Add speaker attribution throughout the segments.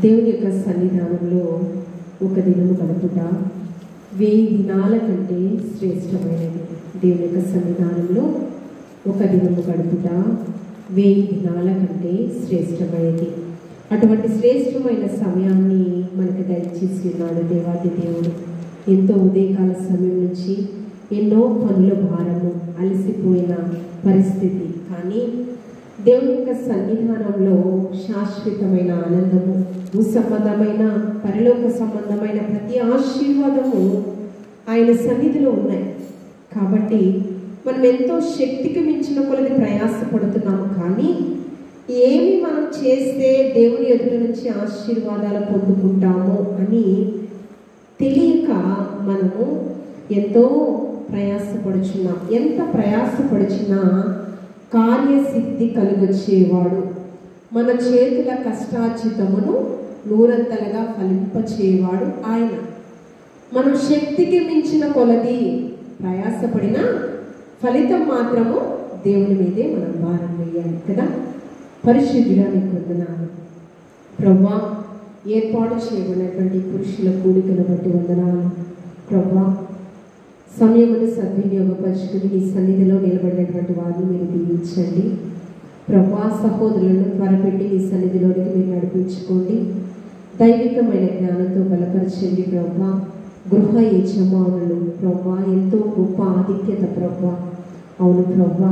Speaker 1: దేవుని యొక్క సన్నిధానంలో ఒక దినము గడుపుట 1000 దినాల కంటే శ్రేష్టమైనది. దేవుని యొక్క సన్నిధానంలో ఒక దినము గడుపుట 1000 దినాల కంటే శ్రేష్టమైనది. అటువంటి శ్రేష్టమైన సమయాన్ని మనకు దయచేసి ఉన్నాడు దేవాది దేవుడు. ఎంతో ఉదయకాల సమయం నుంచి ఎన్నో పనుల భారము, అలసిపోయిన పరిస్థితి, కానీ దేవుని యొక్క సన్నిధానంలో శాశ్వతమైన ఆనందము, భూసంబంధమైన పరలోక సంబంధమైన ప్రతి ఆశీర్వాదము ఆయన సన్నిధిలో ఉన్నాయి. కాబట్టి మనం ఎంతో శక్తికి మించిన కొలది ప్రయాసపడుతున్నాము, కానీ ఏమి మనం చేస్తే దేవుని ఎదుట నుంచి ఆశీర్వాదాలు పొందుకుంటాము అని తెలియక మనము ఎంతో ప్రయాసపడుచున్నాం. ఎంత ప్రయాసపడుచున్నా కార్యసిద్ధి కలుగొచ్చేవాడు, మన చేతుల కష్టార్జితమును నూరంతలుగా ఫలింపచేవాడు ఆయన. మనం శక్తికి మించిన కొలది ప్రయాసపడిన ఫలితం మాత్రము దేవుని మీదే మనం భారం వేయాలి కదా. పరిశుద్ధిగా నీకు వందనాలు ప్రభువా. ఏర్పాటు చేయబడినటువంటి పురుషుల కూడికను బట్టి వందనాలు ప్రభువా. సమయమును సద్వినియోగపరచుకుని నీ సన్నిధిలో నిలబడినటువంటి వారిని మీరు దీవించండి ప్రభువా. సహోదరులను త్వరపెట్టి నీ సన్నిధిలోనికి మీరు నడిపించుకోండి. దైవికమైన జ్ఞానంతో బలపరచండి ప్రభువా. గృహ యజమానులు ప్రభువా ఎంతో గొప్ప ఆధిక్యత ప్రభువా. అవును ప్రభువా,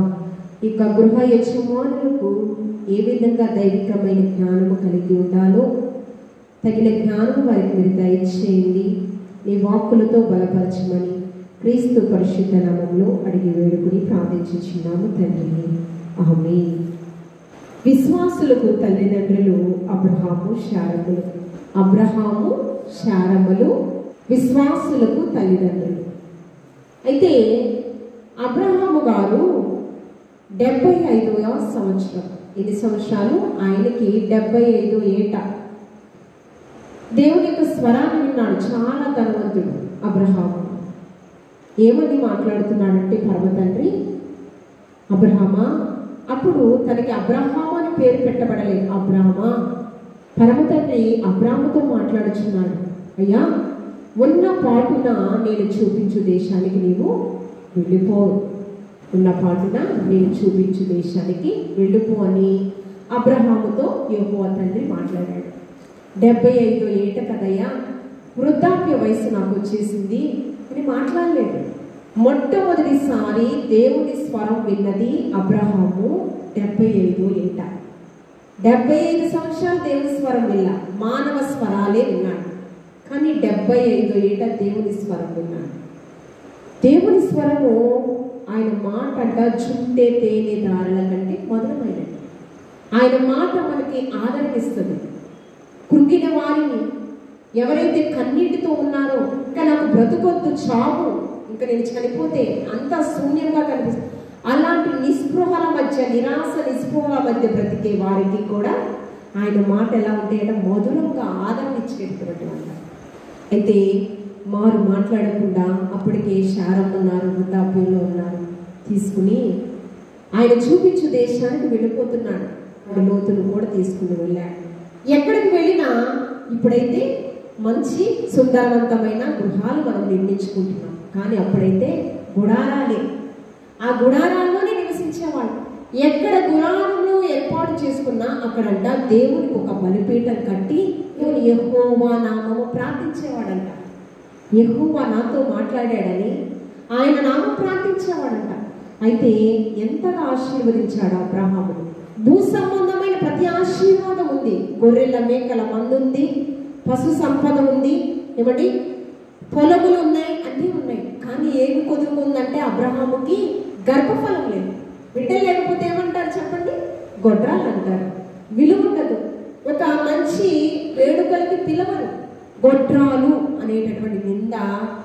Speaker 1: ఇక గృహ యజమానులకు ఏ విధంగా దైవికమైన జ్ఞానము కలిగి ఉండాలో తగిన జ్ఞానం వారికి మీరు దయచేయండి. నీ వాక్కులతో బలపరచమని క్రీస్తు పరిశుద్ధ నామములో అడిగి వేడుకుని ప్రార్థించుచున్నాము తండ్రి, ఆమేన్. విశ్వాసులకు తల్లిదండ్రులు అబ్రహాము శారములు. అబ్రహాము శారములు విశ్వాసులకు తల్లిదండ్రులు. అయితే అబ్రహాము గారు 75వ సంవత్సరం, ఎన్ని సంవత్సరాలు? ఆయనకి 75 ఏట దేవుని యొక్క స్వరాన్ని విన్నాడు. చాలా ధనవంతుడు అబ్రహాము. ఏమని మాట్లాడుతున్నాడంటే పరమ తండ్రి, అబ్రహామా, అప్పుడు తనకి అబ్రహాము అని పేరు పెట్టబడలేదు. అబ్రామా, పరమ తండ్రి అబ్రాముతో మాట్లాడుచున్నాడు. అయ్యా, ఉన్న పాటున నేను చూపించు దేశానికి నీవు వెళ్ళిపో, ఉన్న పాటున నేను చూపించు దేశానికి వెళ్ళిపో అని అబ్రహాముతో యెహోవా తండ్రి మాట్లాడాడు. 75 ఏట కదయ్యా, వృద్ధాప్య వయసు నాకు వచ్చేసింది అని మాట్లాడలేదు. మొట్టమొదటిసారి దేవుని స్వరం విన్నది అబ్రహాము 75 ఏట. 75 సంవత్సరాలు దేవుని స్వరం విల్ల, మానవ స్వరాలే విన్నాడు. కానీ 75 ఏట దేవుని స్వరం విన్నాడు. దేవుని స్వరము ఆయన మాట అంట చుట్టే తేనె దారుల కంటే మధురమైనది. ఆయన మాట మనకి ఆదరణిస్తుంది. కృంగిన వారిని, ఎవరైతే కన్నీటితో ఉన్నారో, ఇంకా నాకు బ్రతుకొద్దు, చావు, ఇంకా నేను చనిపోతే అంతా శూన్యంగా కనిపిస్తుంది, అలాంటి నిస్పృహల మధ్య, నిరాశ నిస్పృహల మధ్య బ్రతికే వారికి కూడా ఆయన మాట ఎలా ఉంటాయంటే మధురంగా ఆదరణ ఇచ్చేటటువంటి మాట. అయితే మారు మాట్లాడకుండా అప్పటికే శారం ఉన్నారు, వృద్ధాప్యంలో ఉన్నారు, తీసుకుని ఆయన చూపించు దేశానికి వెళ్ళిపోతున్నాడు. లోతును కూడా తీసుకుని వెళ్ళాడు. ఎక్కడికి వెళ్ళినా ఇప్పుడైతే మంచి సుందరవంతమైన గృహాలు మనం నిర్మించుకుంటున్నాం, కానీ అప్పుడైతే గుడారాలే. ఆ గుడారాల్లోనే నివసించేవాడు. ఎక్కడ గుడారంలో ఏర్పాటు చేసుకున్నా అక్కడంట దేవునికి ఒక బలిపీఠం కట్టి యెహోవా నామము ప్రార్థించేవాడంట. యెహోవా నాతో మాట్లాడాడని ఆయన నామం ప్రార్థించేవాడంట. అయితే ఎంతగా ఆశీర్వదించాడు అబ్రహామును. భూ సంబంధమైన ప్రతి ఆశీర్వాదం ఉంది. గొర్రెల మేకల మందు ఉంది, పశు సంపద ఉంది, ఏమండి పొలములు ఉన్నాయి, అన్నీ ఉన్నాయి. కానీ ఏమి కుదురుకుందంటే అబ్రహాముకి గర్భఫలం లేదు. బిడ్డలు లేకపోతే ఏమంటారు చెప్పండి? గొడ్రాలు అంటారు. విలువ ఉండదు. ఒక మంచి వేడుకలకి పిలవరు. గొడ్రాలు అనేటటువంటి నింద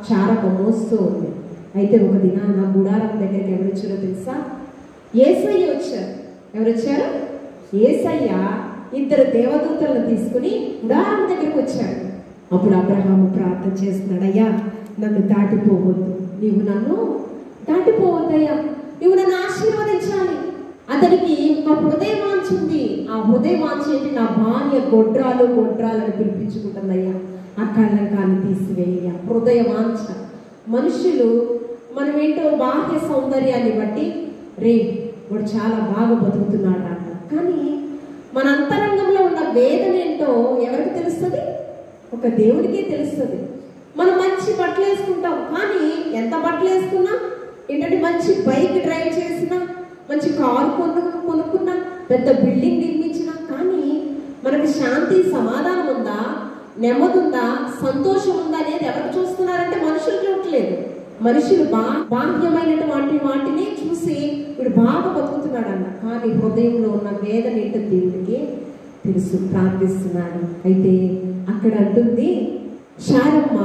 Speaker 1: చారక మోస్తూ ఉంది. అయితే ఒక దినాన గుడారం దగ్గరికి ఎవరు వచ్చారో తెలుసా? యేసయ్య వచ్చారు. ఎవరు వచ్చారు? యేసయ్య 2 దేవదూతలను తీసుకుని గుడారం దగ్గరికి వచ్చాడు. అప్పుడు అబ్రహాము ప్రార్థన చేస్తున్నాడు, అయ్యా నన్ను దాటిపోవద్దు, నీవు నన్ను దాటిపోవద్దయ్యా, నువ్వు నన్ను ఆశీర్వదించాలి, అతనికి ఒక హృదయ వాంఛ ఉంది. ఆ హృదయ వాంఛ ఏంటి? నా భార్య గొడ్రాలు గొడ్రాలని పిలిపించుకుంటుందయ్యా, ఆ కళ్ళంకాన్ని తీసివేయ్యా. హృదయ వాంఛ. మనుషులు మనం ఏంటో బాహ్య సౌందర్యాన్ని బట్టి రే వాడు చాలా బాగా బతుకుతున్నాడు అంట. కానీ మన అంతరంగంలో ఉన్న వేదన ఏంటో ఎవరికి తెలుస్తుంది? ఒక దేవుడికే తెలుస్తుంది. మనం మంచి బట్టలు వేసుకుంటాం, కానీ ఎంత బట్టలు వేసుకున్నా ఏంటంటే మంచి బైక్ డ్రైవ్ చేసినా, మంచి కారు కొనుక్కున్నా, పెద్ద బిల్డింగ్ నిర్మించినా, కానీ మనకి శాంతి సమాధానం ఉందా, నెమ్మది ఉందా, సంతోషం ఉందా అనేది ఎవరు చూస్తున్నారంటే మనుషులు చూడట్లేదు. మనుషులు బాహ్యమైనటువంటి వాటిని చూసి వీడు బాగా బతుకుతున్నాడన్న, కానీ హృదయంలో ఉన్న వేదన ఏంటో దేవుడికి తెలుసు. ప్రార్థిస్తున్నాడు. అయితే అక్కడ అంటుంది శారమ్మ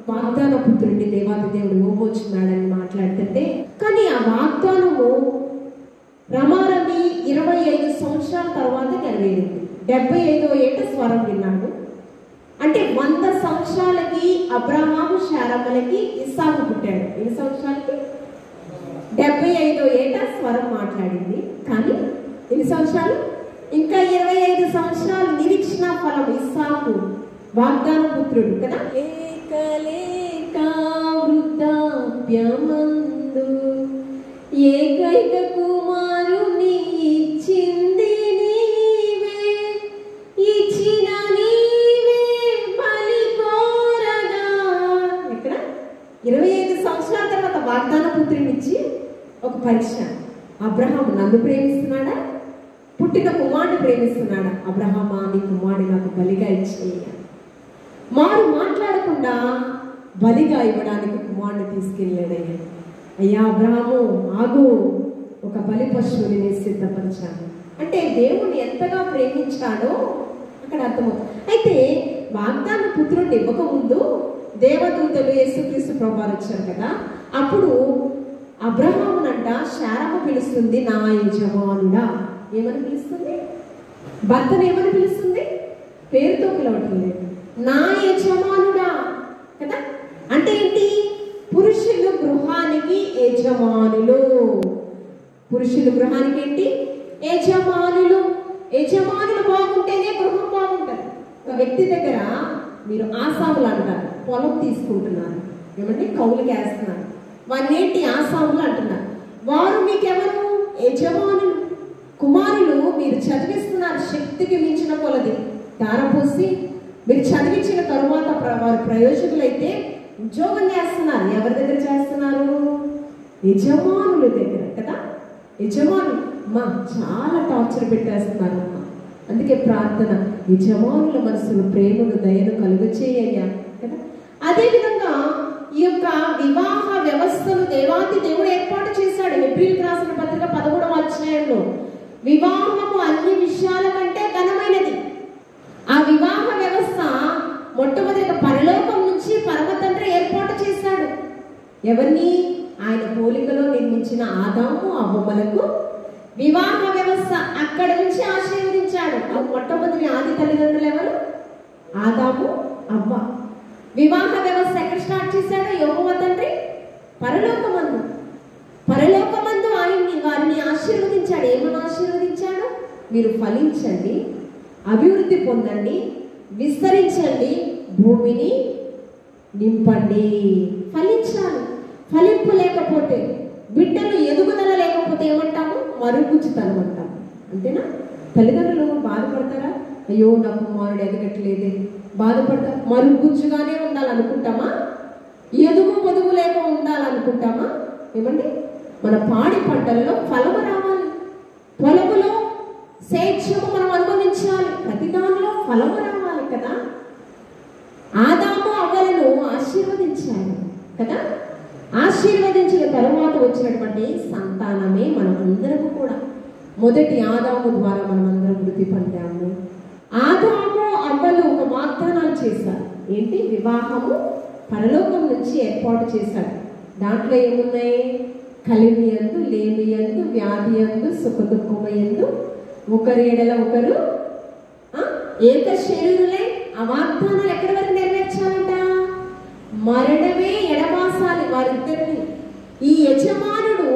Speaker 1: వాగ్దాన పుత్రుడిని దేవాది దేవుడు ఇవ్వబోచున్నాడని మాట్లాడుతుంటే, కానీ ఆ వాగ్దానము రమారమి 25 సంవత్సరాల తర్వాత నెరవేరింది. 75వ ఏట స్వరం విన్నాడు. అంటే 100 సంవత్సరాలకి అబ్రహాము శారమ్మలకి ఇస్సాకు పుట్టాడు. ఎన్ని సంవత్సరాలకి? 75వ ఏట స్వరం మాట్లాడింది. కానీ ఎన్ని సంవత్సరాలు? ఇంకా 25 సంవత్సరాలు నిరీక్షణ ఫలం ఇస్సాకు, వాగ్దాన పుత్రుడు కదా. ఏకలేక వృద్ధాప్యమందు ఏకైక కుమారుని ఇచ్చింది నీవే, ఇచ్చిన నీవే బలి కోరగా. ఎక్కడ? 25 సంవత్సరాల తర్వాత వాగ్దాన పుత్రుని ఇచ్చి ఒక పరీక్ష. అబ్రహాము నన్ను ప్రేమిస్తున్నాడా, పుట్టిన కుమారుడు ప్రేమిస్తున్నాడా? అబ్రహామా నీ కుమారుడు నాకు బలిగా ఇచ్చేయ. మారు మాట్లాడకుండా బలిగా ఇవ్వడానికి కుమారుడిని తీసుకెళ్ళాడయ్యా. అయ్యా అబ్రహాము ఆగు, ఒక బలి పశువుని నేను సిద్ధపరిచాను అంటే దేవుని ఎంతగా ప్రేమించాడో అక్కడ అర్థమవుతుంది. అయితే వాగ్దాన పుత్రుడిని ఇవ్వకముందు దేవదూతలు యేసుక్రీస్తు ప్రభువారు వచ్చారు కదా. అప్పుడు అబ్రహామునంట శారమ్మ పిలుస్తుంది నా యజమానుడా. ఏమని పిలుస్తుంది? భర్తను ఏమని పిలుస్తుంది? పేరుతో పిలవటం లేదు, నా యజమానుడా కదా. అంటే ఏంటి? పురుషులు గృహానికి యజమానులు. పురుషులు గృహానికి ఏంటి? యజమానులు. యజమానులు బాగుంటేనే గృహం బాగుంటుంది. ఒక వ్యక్తి దగ్గర మీరు ఆసాములు అంటారు, పొలం తీసుకుంటున్నారు, ఏమంటే కౌలుకి వేస్తున్నారు, వారినేంటి ఆసాములు అంటున్నారు. వారు మీకెవరు? యజమానులు. కుమారులు మీరు చదివిస్తున్నారు, శక్తికి మించిన కొలది ధారపోసి మీరు చదివించిన తరువాత వారు ప్రయోజకులైతే ఉద్యోగం చేస్తున్నారు. ఎవరి దగ్గర చేస్తున్నారు? యజమానుల దగ్గర కదా. యజమానులు మా చాలా టార్చర్ పెట్టేస్తున్నారు అమ్మా. అందుకే ప్రార్థన, యజమానుల మనసును ప్రేమను దయను కలుగచేయ్యా కదా. అదేవిధంగా ఈ యొక్క వివాహ వ్యవస్థను దేవాది దేవుడు ఏర్పాటు చేశాడు. ఏప్రిల్ రాసిన పత్రిక 11వ అధ్యాయంలో వివాహము అన్ని విషయాల కంటే ఘనమైనది. ఆ వివాహ వ్యవస్థ మొట్టమొదటిగా పరలోకం నుంచి పరమ తండ్రి ఏర్పాటు చేశాడు. ఎవరిని? ఆయన పోలికలో నిర్మించిన ఆదాము అవ్వలకు వివాహ వ్యవస్థ అక్కడి నుంచి ఆశీర్వదించాడు. మొట్టమొదటి ఆది తల్లిదండ్రులు ఎవరు? ఆదాము అవ్వ. వివాహ వ్యవస్థ ఎక్కడ స్టార్ట్ చేశాడు? యెహోవా తండ్రి పరలోకమందు. పరలోకమందు ఆయన్ని వారిని ఆశీర్వదించాడు. ఏమని ఆశీర్వదించాడు? మీరు ఫలించండి, అభివృద్ధి పొందండి, విస్తరించండి, భూమిని నింపండి. ఫలించాలి. ఫలింపు లేకపోతే, బిడ్డలు ఎదుగుదల లేకపోతే ఏమంటాము? మరుగుజ్జుతనం అంటాము. అంతేనా? తల్లిదండ్రులు బాధపడతారా? అయ్యో నా కుమారుడు ఎదగట్లేదే, బాధపడతారు. మరుగుజ్జుగానే ఉండాలనుకుంటామా? పొదుగు లేక ఉండాలనుకుంటామా? ఏమండి? మన పాడి పంటల్లో ఫలము రావాలి, పొలములో స్వేచ్ఛము మనం అనుభవించాలి, ప్రతి దానిలో ఫలము రావాలి కదా. ఆదాము అవ్వలను ఆశీర్వదించాడు కదా. ఆశీర్వదించిన తరువాత వచ్చినటువంటి సంతానమే మనమందరము కూడా. మొదటి ఆదాము ద్వారా మనమందరం వృద్ధి పొందాము. ఆదాము అవ్వలు ఒక వాగ్దానాలు చేశారు. ఏంటి? వివాహము పరలోకం నుంచి ఏర్పాటు చేశాడు. దాంట్లో ఏమున్నాయి? కలిమి యందు, లేమి యందు, వ్యాధి యందు, సుఖ దుఃఖమయందు ఒకరి ఎడల ఒకరు ఏక శరీరులే. ఆ వాగ్దానాలు ఎక్కడి వరకు నెరవేర్చాలంట? మరణమే ఎడమాసాలి వారిద్దరిని. ఈ యజమానుడు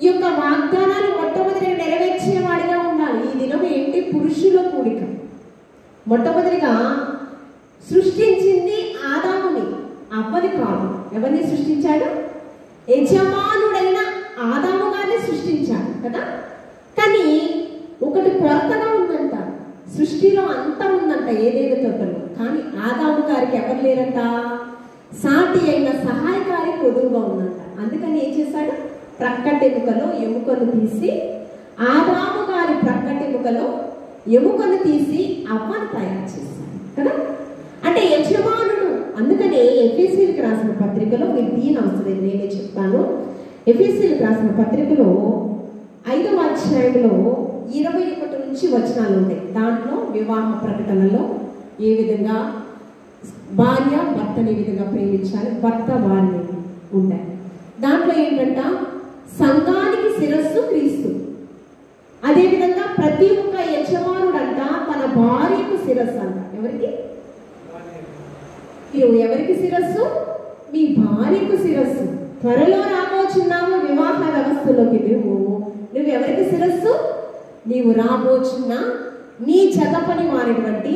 Speaker 1: ఈ యొక్క వాగ్దానాలు మొట్టమొదటి మొట్టమొదటిగా సృష్టించింది ఆదాముని, అవ్వని కాదు. ఎవరిని సృష్టించాడు? యజమానుడైన ఆదాము గారిని సృష్టించాడు కదా. కానీ ఒకటి కొరతగా ఉందంట, సృష్టిలో అంతా ఉందంట ఏదేదో తోటలో. కానీ ఆదాము గారికి ఎవరు లేరంట, సాటి అయిన సహాయకారి కొదువుగా ఉందంట. అందుకని ఏం చేశాడు? ప్రక్కటెముకలో ఎముకను తీసి, ఆదాము గారి ప్రక్కటెముకలో ఎముకను తీసి అవ్వను తయారు చేశాడు కదా. అంటే యజమానుడు. అందుకనే ఎఫెసీయులకు రాసిన పత్రికలో, మీరు దీని అవసరం నేనే చెప్తాను. ఎఫెసీయులకు రాసిన పత్రికలో 5వ అధ్యాయంలో 21 నుంచి వచనాలు ఉంటాయి. దాంట్లో వివాహ ప్రకటనలో ఏ విధంగా భార్య భర్తని విధంగా ప్రేమించాలి, భర్త భార్యని ఉంటాయి. దాంట్లో ఏంటంట, సంఘానికి శిరస్సు క్రీస్తు. అదేవిధంగా ప్రతి ఒక్క యజమానుడంట తన భార్యకు శిరస్సు అంట. ఎవరికి? ఎవరికి శిరస్సు? మీ భార్యకు శిరస్సు. త్వరలో రాబోచున్నావు వివాహ వ్యవస్థలోకి. నువ్వు ఎవరికి శిరస్సు? నీవు రాబోచున్న నీ జతపని వారిటువంటి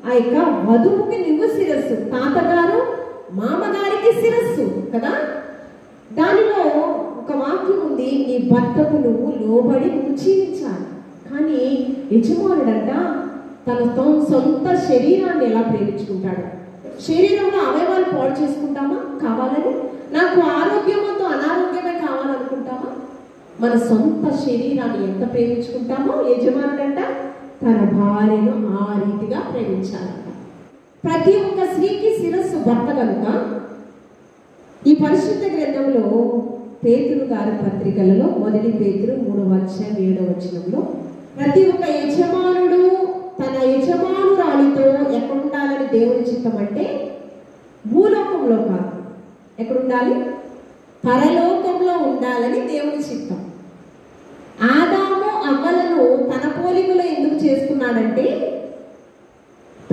Speaker 1: ఆ యొక్క వధువుకి నువ్వు శిరస్సు. తాతగారు మామగారికి శిరస్సు కదా. దానిలో ఒక వాక్యం ఉంది, నీ భర్తకు నువ్వు లోబడి జీవించాలి. కానీ యజమానుడంట తన సొంత శరీరాన్ని ఎలా ప్రేమించుకుంటాడు? శరీరంలో అవయవాలు పాడు చేసుకుంటామా కావాలని? నాకు ఆరోగ్యం వద్దు, అనారోగ్యమే కావాలనుకుంటామా? మన సొంత శరీరాన్ని ఎంత ప్రేమించుకుంటామో యజమానుడంట తన భార్యను ఆ రీతిగా ప్రేమించాలంట. ప్రతి ఒక్క స్త్రీకి శిరస్సు భర్త కనుక ఈ పరిశుద్ధ గ్రంథంలో పేతురు గారి పత్రికలలో 1 పేతురు 3వ అధ్యాయం 7వ వచనంలో ప్రతి ఒక్క యజమానుడు తన యజమానురాలితో ఎక్కడుండాలని దేవుని చిత్తం అంటే భూలోకంలో కాదు, ఎక్కడుండాలి? పరలోకంలో ఉండాలని దేవుని చిత్తం. ఆదాము అవ్వలను తన పోలికలో ఎందుకు చేసుకున్నాడంటే,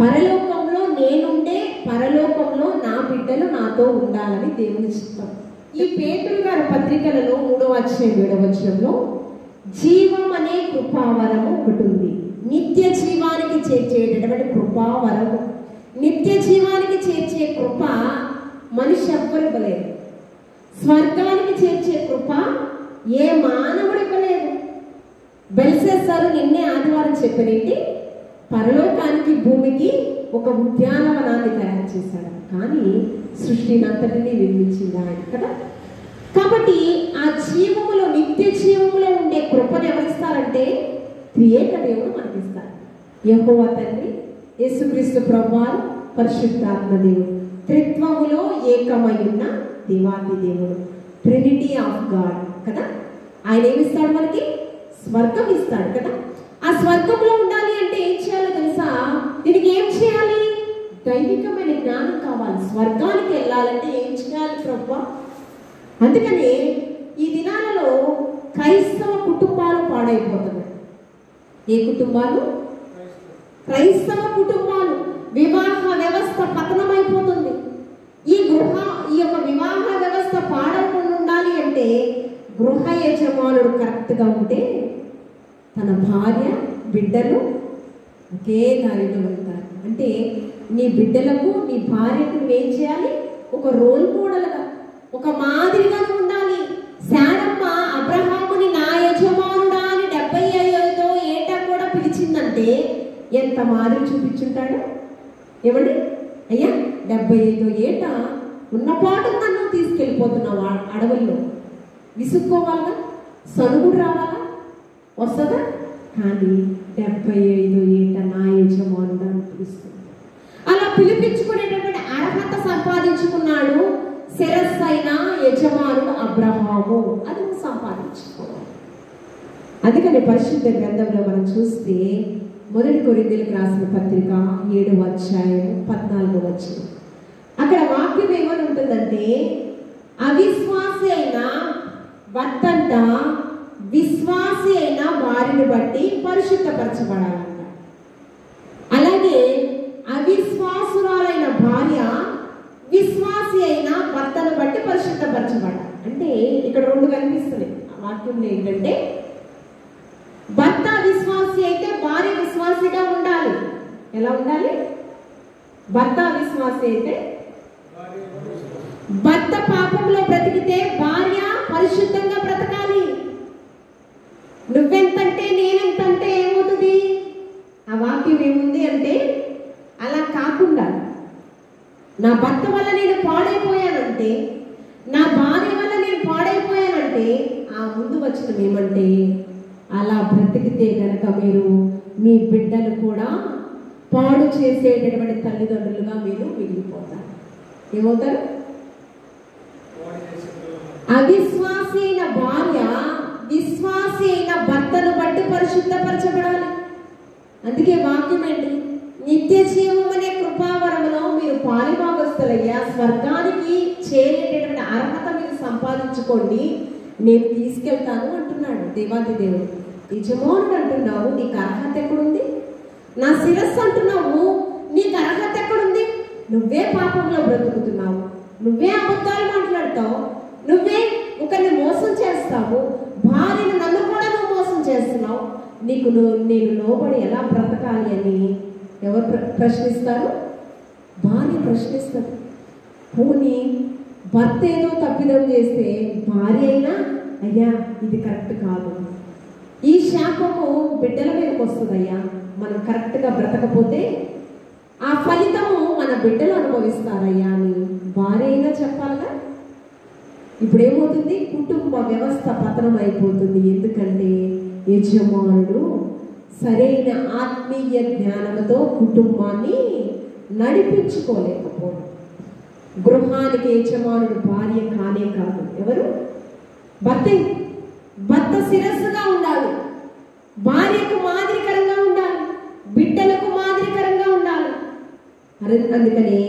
Speaker 1: పరలోకంలో నేనుండే పరలోకంలో నా బిడ్డలు నాతో ఉండాలని దేవుని చిత్తం. ఈ పేతురు గారి పత్రికలలో 3వ అధ్యాయం 7వ వచనంలో జీవం అనే కృపావరము ఒకటి ఉంది. నిత్య జీవానికి చేర్చేటటువంటి కృపావరము. నిత్య జీవానికి చేర్చే కృప మనిషి ఎవ్వరు ఇవ్వలేదు. స్వర్గానికి చేర్చే కృప ఏ మానవుడు ఇవ్వలేదు. బెల్షస్సరు నిన్నే ఆదివారం చెప్పినట్టు పరలోకానికి భూమికి ఒక ఉద్యానవనాన్ని తయారు చేశాడు. కానీ సృష్టిని అంతటినీ నిర్మించింది ఆయన కదా. కాబట్టి ఆ జీవములో, నిత్య జీవములో ఉండే కృపను ఎవరిస్తారంటే త్రియేక దేవుడు మనకిస్తారు. యెహోవా తండ్రి, యేసుక్రీస్తు ప్రభువారు, పరిశుద్ధాత్మ దేవుడు, త్రిత్వములో ఏకమై ఉన్న దేవాది దేవుడు, ట్రినిటీ ఆఫ్ గాడ్ కదా. ఆయన ఏమిస్తాడు మనకి? స్వర్గం ఇస్తాడు కదా. ఆ స్వర్గంలో ఉండాలి అంటే ఏం చేయాలో తెలుసా? దీనికి ఏం చేయాలి? దైవికమైన జ్ఞానం కావాలి. స్వర్గానికి వెళ్ళాలంటే ఏం చేయాలి ప్రభువా? అందుకని ఈ దినాలలో క్రైస్తవ కుటుంబాలు పాడైపోతున్నాయి. ఏ కుటుంబాలు? క్రైస్తవ కుటుంబాలు. వివాహ వ్యవస్థ పతనమైపోతుంది. ఈ యొక్క వివాహ వ్యవస్థ పాడకుండా ఉండాలి అంటే గృహ యజమానుడు కరెక్ట్గా ఉంటే తన భార్య బిడ్డలు ఒకే దారిలో వెళ్తారు. అంటే నీ బిడ్డలకు, నీ భార్యకు నువ్వేం చేయాలి? ఒక రోల్ మోడల్గా, ఒక మాదిరిగా ఉండాలి. శారమ్మ అబ్రహాముని నా యజమానుడా అని 75వ ఏట కూడా పిలిచిందంటే ఎంత మాదిరి చూపించుంటాడు? ఏమండి అయ్యా, 75వ ఏట ఉన్నపాటు నన్ను తీసుకెళ్ళిపోతున్నావు అడవుల్లో, విసుక్కోవాలా? సనుగుడు రావాలా? వస్తుందా? కానీ 75వ ఏట నా యజమానుడు అని పిలుస్తుంది. అలా పిలిపించుకునేటటువంటి అర్హత సంపాదించుకున్నాడు శిరస్సైన యజమానుడు అబ్రహాము. అది సంపాదించుకోవాలి. అందుకని పరిశుద్ధ గ్రంథంలో మనం చూస్తే 1 కొరింథీయులకు రాసిన పత్రిక 7వ అధ్యాయం 14వ వచనం, అక్కడ వాక్యం ఏమని ఉంటుందంటే, అవిశ్వాసి అయిన భర్తంట విశ్వాసి అయిన వారిని బట్టి పరిశుద్ధపరచబడాలంట. అలాగే అవిశ్వాసురాలైన భార్య విశ్వాసి అయిన భర్తను బట్టి పరిశుద్ధపరచబడాలి. అంటే ఇక్కడ 2 కనిపిస్తున్నాయి ఆ వాక్యంలో. ఏంటంటే భర్త విశ్వాసి అయితే భార్య విశ్వాసిగా ఉండాలి. ఎలా ఉండాలి? భర్త అవిశ్వాసి అయితే, భర్త పాపంలో బ్రతికితే భార్య పరిశుద్ధంగా బ్రతకాలి. నువ్వెంతంటే నేనెంతంటే ఏమవుతుంది? ఆ వాక్యం ఏముంది అంటే, అలా కాకుండా నా భర్త వల్ల నేను పాడైపోయానంటే, నా భార్య వల్ల నేను పాడైపోయానంటే, ఆ ముందు వచ్చిన ఏమంటే, అలా బ్రతికితే కనుక మీరు మీ బిడ్డలు కూడా పాడు చేసేటటువంటి తల్లిదండ్రులుగా మీరు మిగిలిపోతారు. ఏమవుతారు? అవిశ్వాసి అయిన భార్య విశ్వాసి అయిన భర్తను బట్టి పరిశుద్ధపరచబడాలి. అందుకే వాక్యం ఏంటి? నిత్య జీవం అనే కృపావరములో మీరు పాలిభాగస్తులయ్యా, స్వర్గానికి చేరేటటువంటి అర్హత మీరు సంపాదించుకోండి, నేను తీసుకెళ్తాను అంటున్నాడు దేవాది దేవుడు. యజమానుడు అంటున్నావు, నీకు అర్హత ఎక్కడుంది? నా శిరస్సు అంటున్నావు, నీకు అర్హత ఎక్కడుంది? నువ్వే పాపంలో బ్రతుకుతున్నావు, నువ్వే అబద్ధాలు మాట్లాడతావు, నువ్వే ఒకరిని మోసం చేస్తావు, భార్యను నన్ను కూడా నువ్వు మోసం చేస్తున్నావు, నీకు నేను లోబడి ఎలా బ్రతకాలి అని ఎవరు ప్రశ్నిస్తారు? భార్య ప్రశ్నిస్తారు. పోనీ భర్త ఏదో తప్పిదం చేస్తే భార్య అయినా, అయ్యా ఇది కరెక్ట్ కాదు, ఈ శాపము బిడ్డల మీదకి వస్తుందయ్యా, మనం కరెక్ట్గా బ్రతకపోతే ఆ ఫలితము మన బిడ్డలు అనుభవిస్తారయ్యా అని భార్య అయినా చెప్పాలిగా. ఇప్పుడు ఏమవుతుంది? కుటుంబ వ్యవస్థ పతనం అయిపోతుంది. ఎందుకంటే యజమానుడు సరైన ఆత్మీయ జ్ఞానంతో కుటుంబాన్ని నడిపించుకోలేకపోవడం. గృహానికి యజమానుడు భార్య కానే కాదు, ఎవరు? భర్తే. భర్త శిరస్సుగా ఉండాలి, భార్యకు మాదిరికరంగా ఉండాలి, బిడ్డలకు మాదిరికరంగా ఉండాలి. అందుకని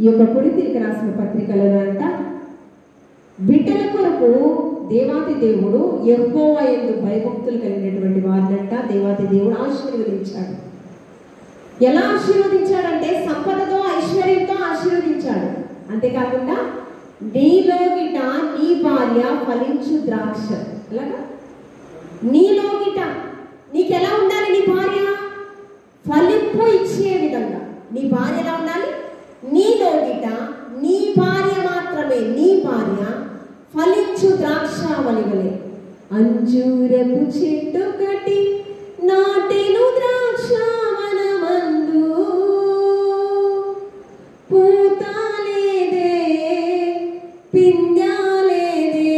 Speaker 1: ఈ యొక్క కొరింథీయులకు రాసిన పత్రికలో అంట, బిడ్డల కొరకు దేవాతి దేవుడు యెహోవా యందు భయభక్తులు కలిగినటువంటి వారినంట దేవాతి దేవుడు ఆశీర్వదించాడు. ఎలా ఆశీర్వదించాడంటే సంపదతో ఐశ్వర్యంతో ఆశీర్వదించాడు. అంతేకాకుండా నీలో గిట నీ భార్య ఫలించు ద్రాక్ష. ఎలాగా? నీలో గిట నీకెలా ఉండాలి? నీ భార్య ఫలింపు ఇచ్చే విధంగా నీ భార్య ఎలా ఉండాలి? నీలో గిట నీ భార్య మాత్రమే, నీ భార్య ఫలించు ద్రాక్షావళి వలె. అంజూరపు చెట్టు కట్టి నాటెను ద్రాక్షావనమందు, పూతాలేదే పిండాలేదే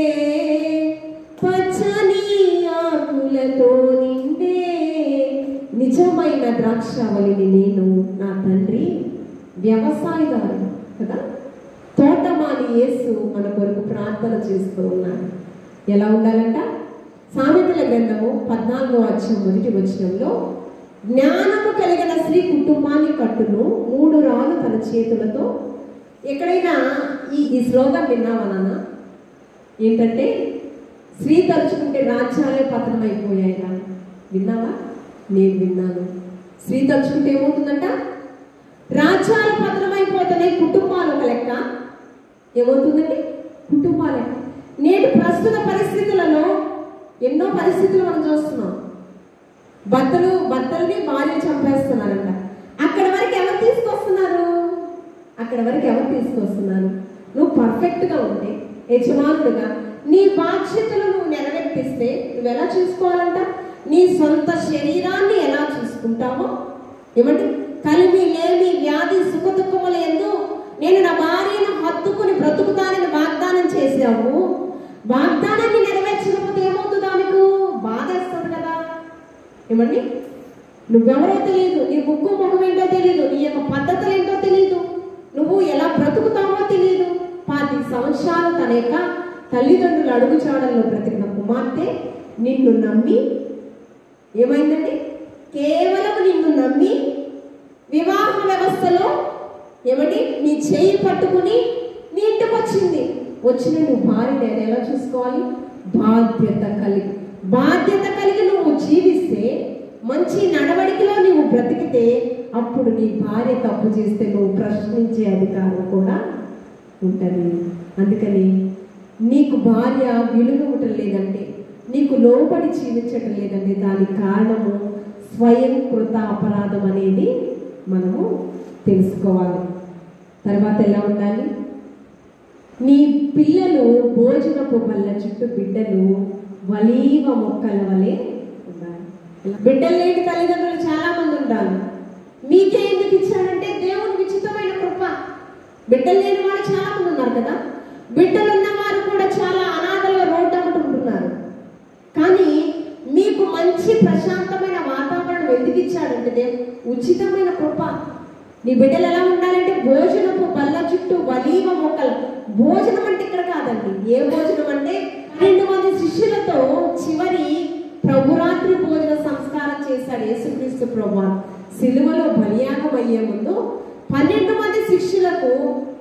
Speaker 1: పచ్చని ఆకులతో నిండే. నిజమైన ద్రాక్షావళిని నేను, నా తండ్రి వ్యవసాయదారు కదా. తోటమాలి యేసు మన కొరకు ప్రార్థన చేస్తూ ఉన్నాడు. ఎలా ఉండాలంట? సామెతల గ్రంథము 14వ అధ్యాయం 1వ వచనంలో, జ్ఞానము కలిగిన స్త్రీ కుటుంబాన్ని కట్టును, 3 రాళ్ళు తన చేతులతో. ఎక్కడైనా ఈ స్లోగన్ విన్నావా నాన్న? ఏంటంటే, స్త్రీ తలుచుకుంటే రాజ్యాలే పతనమైపోయాయిరా. విన్నావా? నేను విన్నాను. స్త్రీ తలుచుకుంటే ఏమవుతుందంట? రాజ్యాలు పతనమైపోతున్నాయి. కుటుంబాలు ఒక లెక్క ఏమవుతుందండి? కుటుంబాలే. నేటి ప్రస్తుత పరిస్థితులలో ఎన్నో పరిస్థితులు మనం చూస్తున్నాం. భర్తల్ని భార్యలు చంపేస్తున్నారంట. అక్కడి వరకు ఎవరు తీసుకొస్తున్నారు? నువ్వు పర్ఫెక్ట్గా ఉంటే, యజమానుడుగా నీ బాధ్యతలు నువ్వు నెరవేర్పిస్తే నువ్వు ఎలా చూసుకోవాలంట? నీ సొంత శరీరాన్ని ఎలా చూసుకుంటావో, ఏమంటే కలిమి లేమి వ్యాధి సుఖదుఖములు ఎందు నేను నా భార్యను హత్తుకుని బ్రతుకుతానని వాగ్దానం చేశావు. వాగ్దానాన్ని నెరవేర్చకపోతే ఏమవుతుందా? నీకు బాధ వేస్తుంది కదా. ఏమండి? నువ్వెవరో తెలియదు, నీ ముక్కు ముఖం ఏంటో తెలియదు, నీ యొక్క పద్ధతులు ఏంటో తెలియదు, నువ్వు ఎలా బ్రతుకుతావో తెలియదు. 10 సంవత్సరాలు తన యొక్క తల్లిదండ్రుల అడుగుచాడల్లో బ్రతికిన కుమార్తె నిన్ను నమ్మి ఏమైందండి? కేవలం నిన్ను నమ్మి వివాహ వ్యవస్థలో ఏమండి నీ చేయి పట్టుకుని నీ ఇంటికి వచ్చిన నువ్వు భార్యని ఎలా చూసుకోవాలి? బాధ్యత కలిగి నువ్వు జీవిస్తే, మంచి నడవడికలో నువ్వు బ్రతికితే, అప్పుడు నీ భార్య తప్పు చేస్తే నువ్వు ప్రశ్నించే అధికారం కూడా ఉంటుంది. అందుకని నీకు భార్య విలువటం లేదంటే, నీకు లోబడి జీవించటం లేదంటే దానికి కారణము స్వయం కృత అపరాధం అనేది మనము తెలుసుకోవాలి. తర్వాత ఎలా ఉండాలి? నీ పిల్లలు భోజనపు బల్ల చుట్టూ బిడ్డలు వలీవ మొక్కల వలె ఉండాలి. బిడ్డలు లేని తల్లిదండ్రులు చాలా మంది ఉండాలి. మీకే ఎందుకు ఇచ్చాడంటే దేవుని విచిత్రమైన కృప. బిడ్డలు లేని వాళ్ళు చాలా మంది ఉన్నారు కదా. బిడ్డలు ఉన్నవారు కూడా చాలా అనాథల రోడ్డు అమ్ముకుంటున్నారు. కానీ మీకు మంచి ప్రశాంతమైన వాతావరణం ఎందుకు ఇచ్చాడంటే దేవుడు ఉచితమైన కృప. నీ బిడ్డలు ఎలా ఉండాలంటే భోజనపు బల్ల చుట్టూ వలీవ మొక్కలు. భోజనం అంటే ఇక్కడ కాదండి. ఏ భోజనం అంటే 12 మంది శిష్యులతో చివరి ప్రభురాత్రి భోజన సంస్కారం చేశాడు యేసుక్రీస్తు ప్రభువు. సిలువలో బలియాగం అయ్యే ముందు 12 మంది శిష్యులకు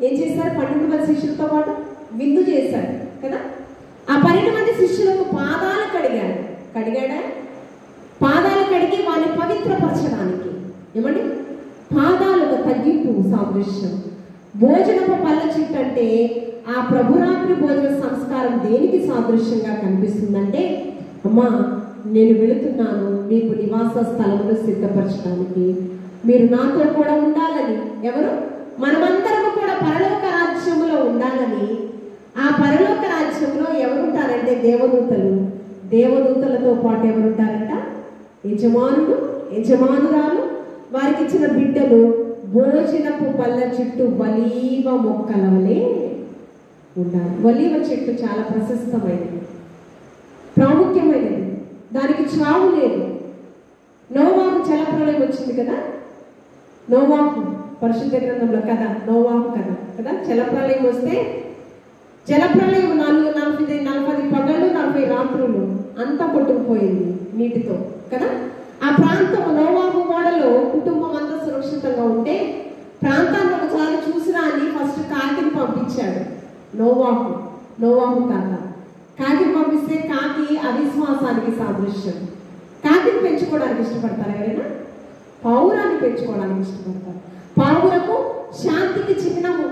Speaker 1: ఏం చేశారు? 12 మంది శిష్యులతో పాటు విందు చేశాడు కదా. ఆ 12 మంది శిష్యులకు పాదాలు కడిగాడా? పాదాలు కడిగి వారిని పవిత్రపరచడానికి. ఏమండి? పాదాలు ఒక తగ్గింపు సాదృశ్యం. భోజనపు పళ్ళ చుట్టూ అంటే ఆ ప్రభురాత్రి భోజన సంస్కారం దేనికి సాదృశ్యంగా కనిపిస్తుందంటే, అమ్మా నేను వెళుతున్నాను మీకు నివాస స్థలమును సిద్ధపరచడానికి, మీరు నాతో కూడా ఉండాలని. ఎవరు? మనమందరము కూడా పరలోక రాజ్యములో ఉండాలని. ఆ పరలోక రాజ్యంలో ఎవరుంటారంటే దేవదూతలు. దేవదూతలతో పాటు ఎవరుంటారంట? యజమానుడు, యజమానురాలు, వారికి ఇచ్చిన బిడ్డలు భోజనపు బల్ల చుట్టూ వలీవ మొక్కల వలె ఉండాలి. వలీవ చెట్టు చాలా ప్రశస్తమైనది, ప్రాముఖ్యమైనది. దానికి చావు లేదు. నోవాహు జలప్రలయం వచ్చింది కదా. నోవాహు పరిశుద్ధ గ్రంథంలో కదా, నోవాహు కదా. జలప్రలయం వస్తే జలప్రలయం 40 పగళ్ళు 40 రాత్రులు అంతా కొట్టుకుపోయింది నీటితో కదా. ఆ ప్రాంతం నోవాహు ఓడలో కుటుంబం అంతా సురక్షితంగా ఉంటే ప్రాంతాన్ని ఒకసారి చూసిరా అని ఫస్ట్ కాకిని పంపించాడు నోవాహు కాకిని పంపిస్తే కాకి అవిశ్వాసానికి సాదృశ్యం. కాకిని పెంచుకోవడానికి ఇష్టపడతారు ఎవరైనా? పావురాన్ని పెంచుకోవడానికి ఇష్టపడతారు. పావురకు శాంతికి చిహ్నము,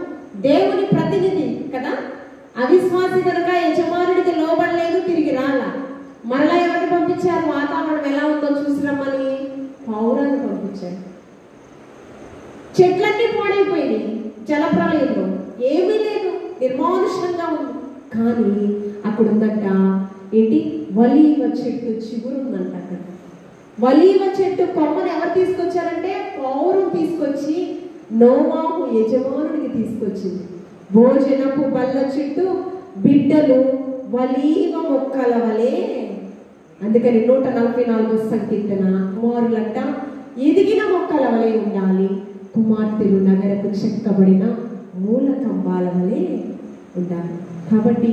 Speaker 1: దేవుని ప్రతినిధి కదా. అవిశ్వాసి కనుక యజమానుడికి లోబడలేదు, తిరిగి రాలా. మరలా ఎవరిని పంపించారు? వాతావరణం ఎలా ఉందో చూసిరమ్మని పావురాన్ని పంపించారు. చెట్లన్నీ పాడైపోయినాయి జలప్రలయంలో, ఏమీ లేదు, నిర్మానుషంగా ఉంది. కానీ అక్కడ ఉందంట ఏంటి? వలీవ చెట్టు చిగురుందంట అక్కడ. వలీవ చెట్టు కొమ్మను ఎవరు తీసుకొచ్చారంటే పౌరం తీసుకొచ్చి నోవాహు యజమానుడికి తీసుకొచ్చింది. భోజనపు బల్ల చుట్టూ బిడ్డలు వలీవ మొక్కల వలె. అందుకని 144 సంకీర్తన, కుమారులంట ఎదిగిన మొక్కల వలె ఉండాలి, కుమార్తెలు నగరకు చెక్కబడిన మూల కంబాల వలె ఉండాలి. కాబట్టి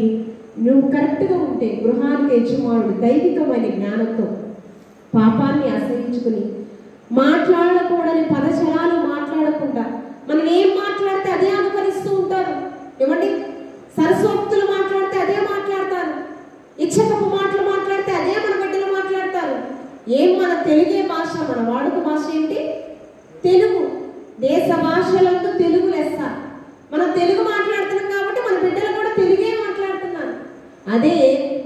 Speaker 1: నువ్వు కరెక్ట్గా ఉంటే గృహానికి యజమానుడు దైవికమైన జ్ఞానంతో పాపాన్ని అసహించుకుని మాట్లాడకూడని పదచరాలు మాట్లాడకుండా మనం ఏం మాట్లాడితే అదే అనుకరిస్తూ ఉంటారు. ఏమండి? సరస్వక్తులు మాట్లాడితే అదే మాట్లాడతారు, ఇచ్చకపు మాటలు మాట్లాడితే అదే మన బిడ్డలు మాట్లాడతారు. మన తెలుగే భాష, మన వాడుక భాష ఏంటి? తెలుగు. దేశ భాషలందు తెలుగు లెస్స. మనం తెలుగు మాట్లాడుతున్నాం కాబట్టి మన బిడ్డలు కూడా తెలుగే మాట్లాడుతున్నారు. అదే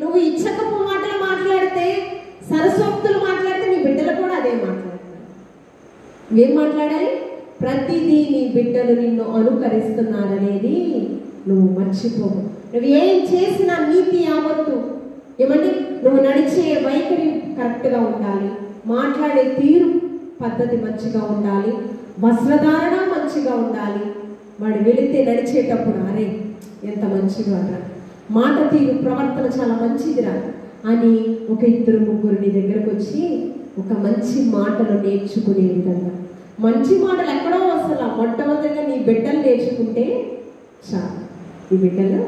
Speaker 1: నువ్వు ఇచ్చకపు మాటలు మాట్లాడితే, సరస్వక్తులు మాట్లాడితే నీ బిడ్డలు కూడా అదే మాట్లాడుతున్నారు. ఏం మాట్లాడాలి? ప్రతిదీ నీ బిడ్డలు నిన్ను అనుకరిస్తున్నారనేది నువ్వు మర్చిపోవు. నువ్వు ఏం చేసినా నీతి యావత్తు, ఏమండి, నువ్వు నడిచే వైఖరి కరెక్ట్గా ఉండాలి, మాట్లాడే తీరు పద్ధతి మంచిగా ఉండాలి, వస్త్రధారణ మంచిగా ఉండాలి. వాడు వెళితే నడిచేటప్పుడు అరే ఎంత మంచిగా రా, మాట తీరు ప్రవర్తన చాలా మంచిదిరా అని ఒక 2-3 నీ దగ్గరకు వచ్చి ఒక మంచి మాటలు నేర్చుకునే విధంగా. మంచి మాటలు ఎక్కడో అసలు మొట్టమొదటిగా నీ బిడ్డలు నేర్చుకుంటే చాలు. ఈ బిడ్డలు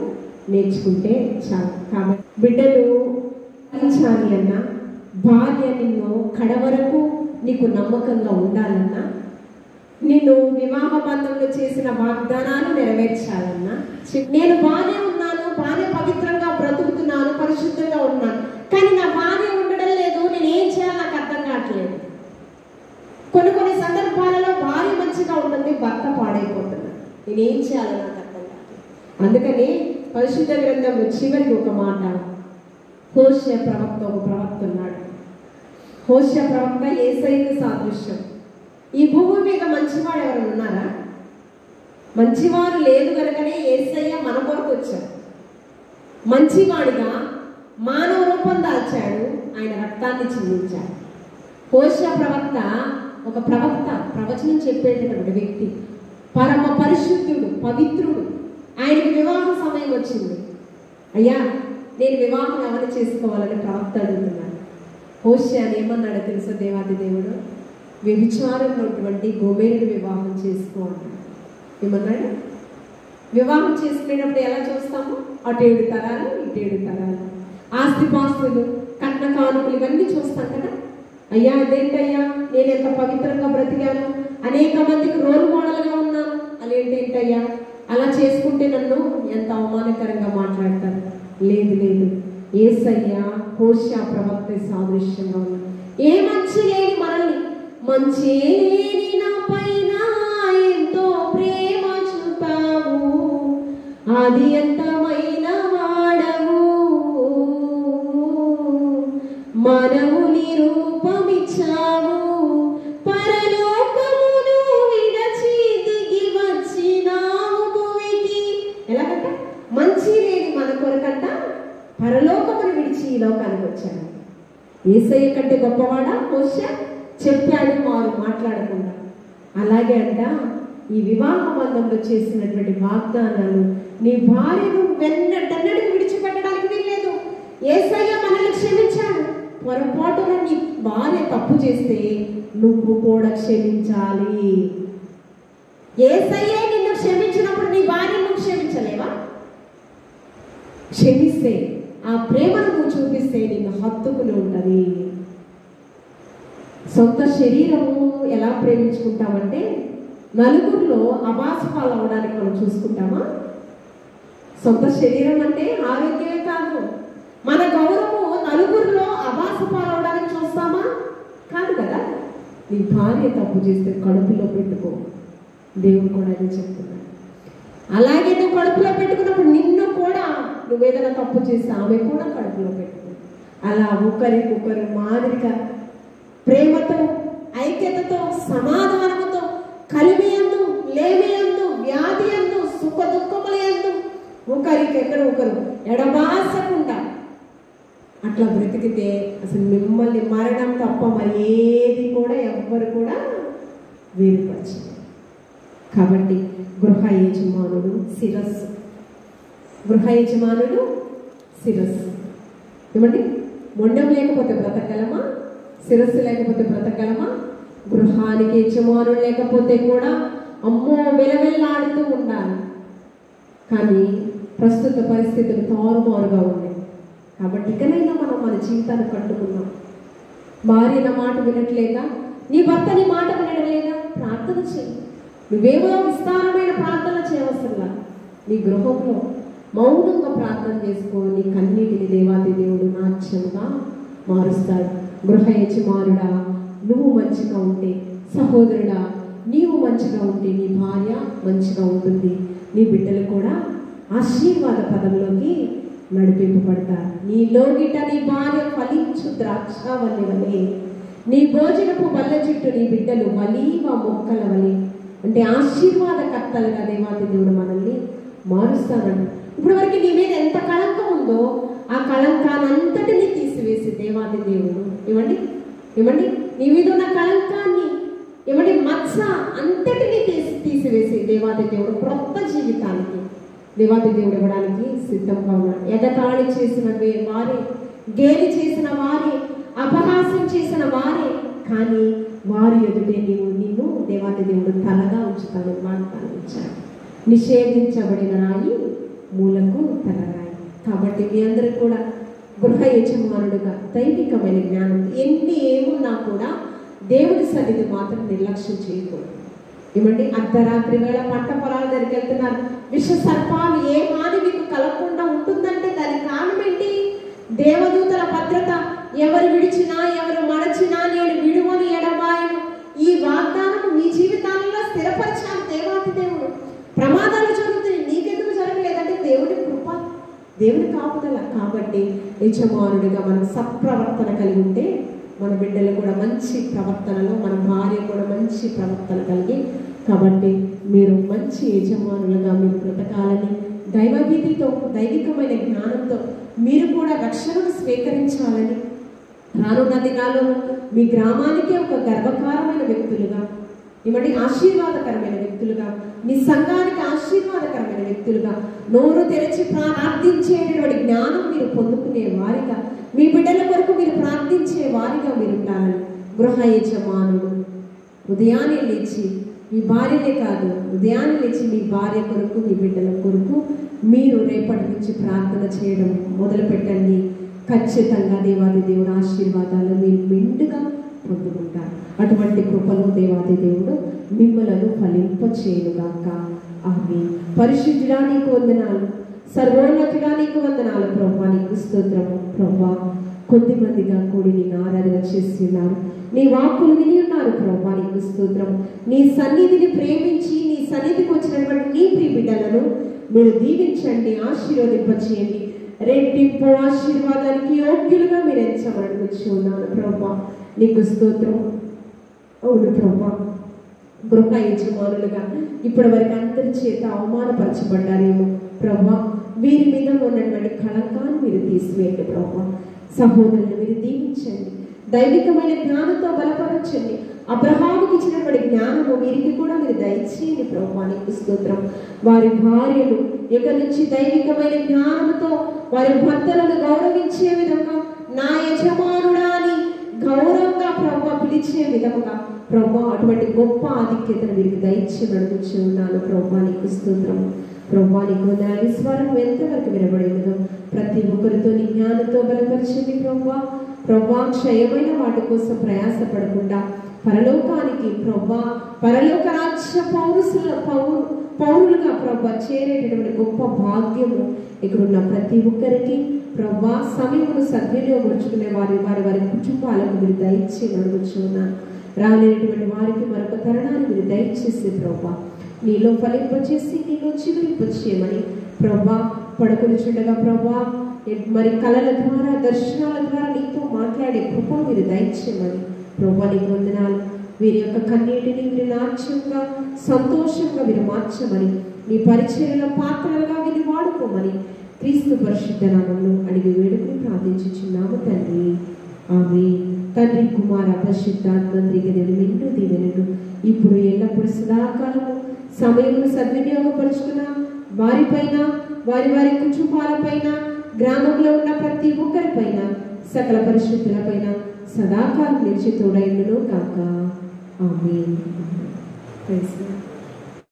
Speaker 1: నేర్చుకుంటే చాలు. కాబట్టి బిడ్డలు అందించాలి అన్నా, భార్య నిన్ను కడవరకు నీకు నమ్మకంగా ఉండాలన్నా, నిన్ను వివాహ బంధంలో చేసిన వాగ్దానాలు నెరవేర్చాలన్నా, నేను బాగానే ఉన్నాను, బాగానే పవిత్రంగా బ్రతుకుతున్నాను, పరిశుద్ధంగా ఉన్నాను, కానీ నా భార్య ఉండడం లేదు, నేను ఏం చేయాలి నాకు అర్థం కావట్లేదు. కొన్ని సందర్భాలలో భార్య మంచిగా ఉంటుంది, భర్త పాడైపోతుంది, నేనేం చేయాలో నాకు అర్థం కావట్లేదు. అందుకని పరిశుద్ధ గ్రంథంలో చివరికి ఒక మాట, హోషేయ ప్రవక్త ఒక ప్రవక్త ఉన్నాడు. హోషేయ ప్రవక్త యేసయ్యకు సాదృశ్యం. ఈ భూమి మీద మంచివాడు ఎవరు ఉన్నారా? మంచివారు లేదు కనుకనే యేసయ్య మన కొరకు వచ్చాడు. మంచివాడిగా మానవ రూపం దాల్చాడు, ఆయన రక్తాన్ని చిందించాడు. హోషేయ ప్రవక్త ఒక ప్రవచనం చెప్పేటటువంటి వ్యక్తి, పరమ పరిశుద్ధుడు, పవిత్రుడు. ఆయనకి వివాహ సమయం వచ్చింది. అయ్యా, నేను వివాహం ఎవరు చేసుకోవాలని ప్రవక్త అడుగుతున్నాను. హోషేయ ఏమన్నాడో తెలుసా? దేవాది దేవుడు వ్యభిచారంలో ఉన్నటువంటి గోమేరుని వివాహం చేసుకో అన్నాడు. ఏమన్నాడు? వివాహం చేసుకునేటప్పుడు ఎలా చూస్తాము? అటు 7 తరాలు, ఇటు 7 తరాలు, ఆస్తిపాస్తులు, కట్న కానుకలు, ఇవన్నీ చూస్తాం కదా. అయ్యా అదేంటయ్యా, నేను ఎంత పవిత్రంగా బ్రతికాను, అనేక మందికి రోల్ మోడల్గా ఉన్నాను, అదేంటేంటయ్యా, అలా చేసుకుంటే నన్ను ఎంత అవమానకరంగా మాట్లాడతారు. లేదు లేదు, యేసయ్య హోషేయ ప్రవక్త సాదృశ్యంగా ఉన్నాడు. ఏ మంచి లేని మనల్ని, మంచి లేని నా పైన ఎంతో ప్రేమ చూపావు, అది ఎంతమైన వాడవు, మనవుని రూపమిచ్చావు, పరలోకమును విడచి దిగి వచ్చినావు భూమికి. ఎలాగంట? మంచి లేని మన కొరకంట పరలోకమును విడిచి ఈ లోకానికి వచ్చాడు. యేసయ్య కంటే గొప్పవాడా హోషేయ? చెప్పాడు వారు మాట్లాడకుండా. అలాగే అంట ఈ వివాహ బంధంలో చేసినటువంటి వాగ్దానాలు, నీ భార్యను వెన్నటన్నడికి విడిచిపెట్టడానికి వీల్లేదు. యేసయ్య మనల్ని క్షమించాడు. పొరపాటున నీ భార్య తప్పు చేస్తే నువ్వు కూడా క్షమించాలి. యేసయ్యే నిన్ను క్షమించినప్పుడు నీ భార్య నువ్వు క్షమించలేవా? క్షమిస్తే, ఆ ప్రేమను నువ్వు చూపిస్తే నిన్ను హత్తుకుని ఉంటుంది. సొంత శరీరము ఎలా ప్రేమించుకుంటామంటే, నలుగురిలో అబాసుపాలు అవడానికి మనం చూసుకుంటామా? సొంత శరీరం అంటే ఆరోగ్యమే కాదు, మన గౌరవము నలుగురిలో అబాసుపాలు అవడానికి చూస్తామా? కాదు కదా. నీ భార్య తప్పు చేస్తే కడుపులో పెట్టుకో, దేవుడు కూడా అదే చెప్తున్నాడు. అలాగే నువ్వు కడుపులో పెట్టుకున్నప్పుడు నిన్ను కూడా, నువ్వేదైనా తప్పు చేస్తే ఆమె కూడా కడుపులో పెట్టుకో. అలా ఒకరికొకరు మాదిరిగా ప్రేమతో, ఐక్యతతో, సమాధానముతో, కలిమియందు, లేమియందు, వ్యాధి యందు, సుఖ దుఃఖముల యందు ఒకరికెక్కడ ఒకరు ఎడబాసకుండా అట్లా బ్రతికితే అసలు మిమ్మల్ని మరణం తప్ప మరి ఏది కూడా ఎవ్వరు కూడా వేరుపరచదు. కాబట్టి గృహ యజమానుడు శిరస్సు, గృహ యజమానుడు శిరస్సు. ఏమండి? మొండం లేకపోతే బ్రతకగలమా? శిరస్సు లేకపోతే బ్రతకగలమా? గృహానికి యజమానుడు లేకపోతే కూడా అమ్మో వెలవెల్లాడుతూ ఉండాలి. కానీ ప్రస్తుత పరిస్థితులు తారుమారుగా ఉన్నాయి. కాబట్టి ఇకనైనా మనం మన జీవితాన్ని కట్టుకున్నాం. భార్య నా మాట వినట్లేదా? నీ భర్త నీ మాట వినట్లేదా? ప్రార్థన చేయి. నువ్వేమో విస్తారమైన ప్రార్థన చేయవసరంలా. నీ గృహంలో మౌనంగా ప్రార్థన చేసుకో. నీ కన్నీటిని దేవాది దేవుడు నాట్యంగా మారుస్తాడు. గృహ యజమానుడా నువ్వు మంచిగా ఉంటే, సహోదరుడా నీవు మంచిగా ఉంటే నీ భార్య మంచిగా ఉంటుంది. నీ బిడ్డలు కూడా ఆశీర్వాద పదంలోకి నడిపింపబడతారు. నీ లోగిట నీ భార్య ఫలించు ద్రాక్షావల్లి వలె, నీ భోజనపు బల్ల చుట్టూ నీ బిడ్డలు వలీవ మొక్కల వలె. అంటే ఆశీర్వాదకర్తలుగా దేవాది దేవుడు మనల్ని మారుస్తానంట. ఇప్పుడు వరకు నీ మీద ఎంత కళంకం ఉందో ఆ కళంకానంతటిని తీసివేసి దేవాది దేవుడు ఏమండి నీ మీద ఉన్న కళంకాన్ని మత్స అంతటిని తీసివేసి దేవాది దేవుడు క్రొత్త జీవితానికి దేవాది దేవుడు ఇవ్వడానికి సిద్ధంగా ఉన్నాడు. ఎగతాళి చేసిన వారే, గేలి చేసిన వారే, అపహాస్యం చేసిన వారే, కానీ వారి ఎదుటే నిన్ను దేవాది దేవుడు తలగా ఉంచుతాను వాగ్దానం ఇచ్చాడు. నిషేధించబడిన రాయి మూలకు తలరాయి. కాబట్టి మీ అందరికి కూడా గృహ యజమానుడుగా దైవికమైన జ్ఞానం ఏమున్నా కూడా దేవుడి సన్నిధి మాత్రం నిర్లక్ష్యం చేయకూడదు. అర్ధరాత్రి వేళ పంట పొలాల దగ్గరికి వెళ్తున్నారు. విష సర్పాలు ఏ హాని మీకు కలగకుండా ఉంటుందంటే దానికి కారణం ఏంటి? దేవదూతల భద్రత. ఎవరు విడిచినా ఎవరు మరచినా నేను విడువని ఎడబాయను. ఈ వాగ్దానం మీ జీవితాలలో స్థిరపరిచాను దేవాది దేవుడు. ప్రమాదాలు జరుగుతాయి, నీకెందుకు జరగలేదంటే దేవుడి కృప, దేవుడి కాపుదల. కాబట్టి యజమానుడిగా మనం సత్ప్రవర్తన కలిగి ఉంటే మన బిడ్డలు కూడా మంచి ప్రవర్తనలో, మన భార్య కూడా మంచి ప్రవర్తన కలిగి, కాబట్టి మీరు మంచి యజమానులుగా మీరు బ్రతకాలని, దైవభీతితో, దైవికమైన జ్ఞానంతో మీరు కూడా రక్షణను స్వీకరించాలని, రానున్న దినాల్లో మీ గ్రామానికి ఒక గర్వకారమైన వ్యక్తులుగా, ఇవన్నీ ఆశీర్వాదకరమైన వ్యక్తులుగా, మీ సంఘానికి ఆశీర్వాదకరమైన వ్యక్తులుగా, నోరు తెరిచి ప్రార్థించేటటువంటి జ్ఞానం మీరు పొందుకునే వారిగా, మీ బిడ్డల కొరకు మీరు ప్రార్థించే వారిగా మీరు ఉండాలని గృహ యజమానుడు ఉదయాన్నే లేచి, మీ భార్యనే కాదు, ఉదయాన్నే లేచి మీ భార్య కొరకు, మీ బిడ్డల కొరకు మీరు రేపటి నుంచి ప్రార్థన చేయడం మొదలు పెట్టండి. ఖచ్చితంగా దేవాది దేవుడు ఆశీర్వాదాలు మీరు మెండుగా పొందుకుంటారు. అటువంటి కృపలో దేవాది దేవుడు మిమ్మలను ఫలింపచేయుగాక. ఆమేన్. పరిశుద్ధుడా నీకు వందనాలు, సర్వోన్నతుడా నీకు వందనాలు ప్రభువా, నీకు స్తోత్రము ప్రభువా. కొద్దిమందిగా కూడి నేను ఆరాధన చేసి ఉన్నారు, నీ వాక్కులు విని ఉన్నారు ప్రభువా, నీకు స్తోత్రం. నీ సన్నిధిని ప్రేమించి నీ సన్నిధికి వచ్చినటువంటి నీ ప్రియ బిడ్డలను మీరు దీవించండి, ఆశీర్వదింపచేయండి. రెట్టింపు ఆశీర్వాదానికి యోగ్యులుగా మీరు ఎంచమని వచ్చి ఉన్నాను ప్రభువా, నీకు స్తోత్రం. అవును ప్రభువా, గృహ యజమానులుగా ఇప్పటి వరకు అందరి చేత అవమానపరచబడ్డారేమో ప్రభువా, వీరి మీద ఉన్నటువంటి కళంకాన్ని మీరు తీసివేయండి ప్రభువా. సహోదరులు మీరు దీవించండి, దైవికమైన జ్ఞానంతో బలపరచండి. అబ్రహాముకి ఇచ్చినటువంటి జ్ఞానము వీరికి కూడా మీరు దయచేయండి ప్రభువా, నీకు స్తోత్రం. వారి భార్యలు ఇక నుంచి దైవికమైన జ్ఞానంతో వారి భర్తలను గౌరవించే విధంగా, నా యజమానుడా అని గౌరవంగా ప్రభువా పిలిచే విధముగా ప్రభువా అటువంటి గొప్ప ఆధిక్యతను వీరికి దయచేసి నడుపుచు ఉన్నాను ప్రభువా, నీకు స్తోత్రం. ప్రభువా నీకు నా విశ్వాసం ఎంతవరకు వినబడేదో ప్రతి ఒక్కరితో నీ జ్ఞానంతో బలపరిచింది ప్రభువా. ప్రభువా క్షయమైన వాటి కోసం ప్రయాసపడకుండా పరలోకానికి ప్రభువా, పరలోక రాజ్య పౌరులుగా ప్రభువా చేరేటటువంటి గొప్ప భాగ్యము ఇక్కడున్న ప్రతి ఒక్కరికి ప్రభువా సమయమును సద్వినియోగపరుచుకునే వారి కుటుంబాలకు మీరు దయచేసి నడుపుచున్నాను. రాలేనటువంటి వారికి మరొక తరుణాన్ని మీరు దయచేసి ప్రభువా నీలో ఫలింపచేసి నీలో చిగురింపచేయమని ప్రభువా పడుకొనిచుండగా ప్రభువా మరి కళల ద్వారా, దర్శనాల ద్వారా నీతో మాట్లాడే కృప మీరు దయచేయమని ప్రభువా నీకు వందనాలు. వీరి యొక్క కన్నీటిని మీరు నాట్యంగా, సంతోషంగా మీరు మార్చమని, మీ పరిచర్యలో పాత్రలుగా వీరిని వాడుకోమని క్రీస్తు పరిశుద్ధ నామములో అడిగి వేడుకుని ప్రార్థించుచున్నాము తండ్రి. ఆమేన్. తండ్రి, కుమార, పరిశుద్ధాత్మకి నిండు దీవెనలు ఇప్పుడు ఎల్లప్పుడు సదాకాలము సమయమును సద్వినియోగపరుచుకున్న వారిపైన, వారి కుటుంబాలపైన, గ్రామంలో ఉన్న ప్రతి ఒక్కరిపైన, సకల పరిశుద్ధులపైన సదాకాలం నిలిచి తోడైండును కాక. ఆమేన్.